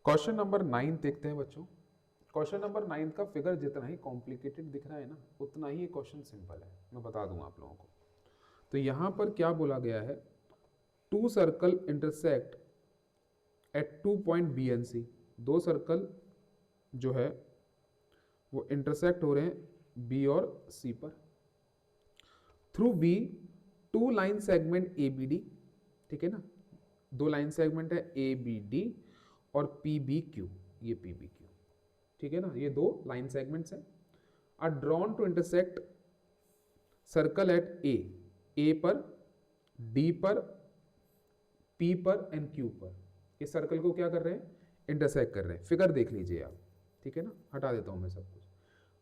Question number 9 देखते हैं बच्चों। क्वेश्चन नंबर 9 का फिगर जितना ही कॉम्प्लिकेटेड दिख रहा है ना, उतना ही ये क्वेश्चन सिंपल है। मैं बता दूं आप लोगों को। तो यहां पर क्या बोला गया है, two circle intersect at 2 point B and C. दो सर्कल जो है वो इंटरसेक्ट हो रहे हैं बी और सी पर। Through B two line segment A B D, ठीक है ना। दो लाइन सेगमेंट है ए बी डी और पी बी क्यू, ये पी बी क्यू, ठीक है ना। ये दो लाइन सेगमेंट्स हैं। Are drawn to intersect circle at A पर, डी पर, पी पर एंड क्यू पर। इस सर्कल को क्या कर रहे हैं, इंटरसेक्ट कर रहे हैं। फिगर देख लीजिए आप, ठीक है ना। हटा देता हूं मैं सब कुछ।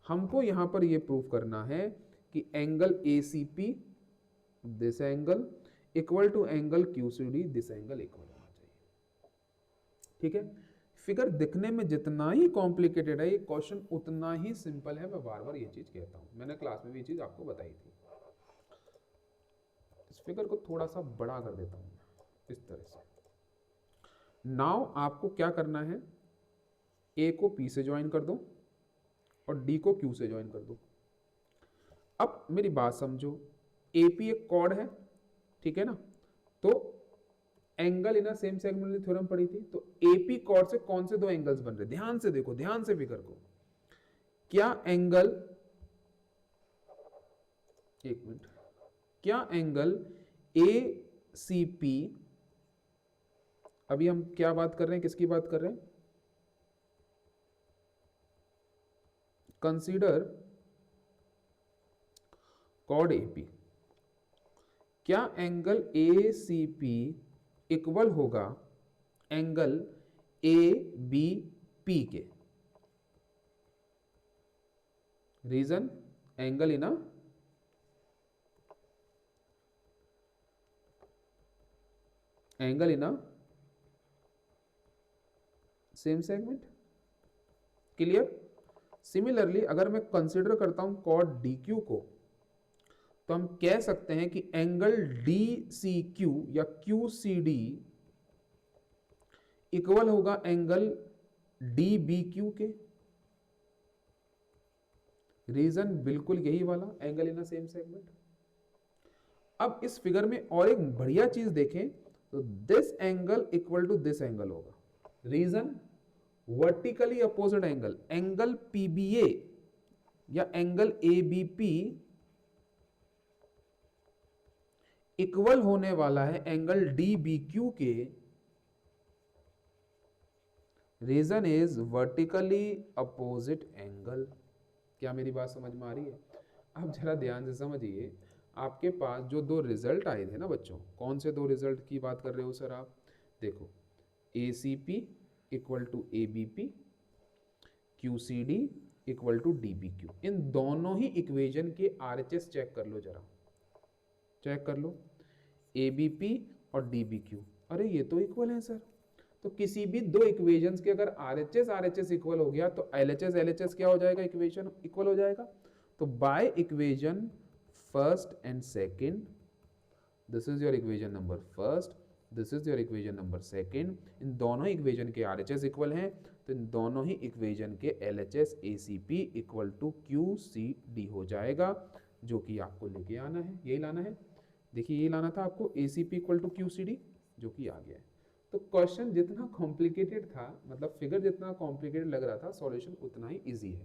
हमको यहां पर यह प्रूफ करना है कि angle A C P, this angle equal to angle Q C D, this angle equal होना चाहिए, ठीक है। फिगर दिखने में जितना ही कॉम्प्लिकेटेड है ये क्वेश्चन उतना ही सिंपल है। मैं बार बार ये चीज कहता हूं, मैंने क्लास में भी ये चीज आपको बताई थी। इस फिगर को थोड़ा सा बड़ा कर देता हूं इस तरह से। नाउ आपको क्या करना है, ए को पी से ज्वाइन कर दो और डी को क्यू से ज्वाइन कर दो। अब मेरी बात समझो, एपी एक कॉर्ड है, ठीक है ना। तो एंगल इन सेम सेगमेंट वाली थ्योरम पढ़ी थी। तो एपी कॉर्ड से कौन से दो एंगल्स बन रहे, ध्यान से देखो, ध्यान से फिगर को। क्या एंगल, एक मिनट, क्या एंगल ए सी पी, अभी हम क्या बात कर रहे हैं, किसकी बात कर रहे हैं, कंसीडर कॉर्ड एपी। क्या angle A C P equal होगा एंगल ए बी पी के? Reason, angle in same segment, clear. Similarly अगर मैं कंसीडर करता हूं कॉर्ड डी क्यू को, तो हम कह सकते हैं कि एंगल डी सी क्यू या क्यू सी डी इक्वल होगा एंगल डी बी क्यू के। रीजन बिल्कुल यही वाला, एंगल इन सेम सेगमेंट। अब इस फिगर में और एक बढ़िया चीज देखें तो this angle equal to this angle होगा। Reason, vertically opposite angle, angle PBA या एंगल एबीपी इक्वल होने वाला है एंगल डीबीक्यू के। Reason is vertically opposite angle. क्या मेरी बात समझ में आ रही है? अब जरा ध्यान से समझिए, आपके पास जो दो रिजल्ट आए थे ना बच्चों, कौन से दो रिजल्ट की बात कर रहे हो सर आप? देखो, A C P equal to A B P, Q C D equal to D B Q. इन दोनों ही इक्वेशन के आर एच एस चेक कर लो, जरा चेक कर लो, ए बी पी और डी बी क्यू। अरे ये तो इक्वल है सर। तो किसी भी दो इक्वेशंस के अगर आर एच एस इक्वल हो गया तो एल एच एस क्या हो जाएगा, इक्वेशन इक्वल हो जाएगा। तो by equation first and second, this is your equation number first, this is your equation number second, इन दोनों इक्वेशन के आर एच एस इक्वल हैं, तो इन दोनों ही इक्वेशन के L H S A C P equal to Q C D हो जाएगा, जो कि आपको लेके आना है, यही लाना है। देखिए ये लाना था आपको, A C P equal to Q C D, जो कि आ गया है। तो क्वेश्चन जितना कॉम्प्लिकेटेड था, मतलब फिगर जितना कॉम्प्लिकेटेड लग रहा था, सॉल्यूशन उतना ही इजी है।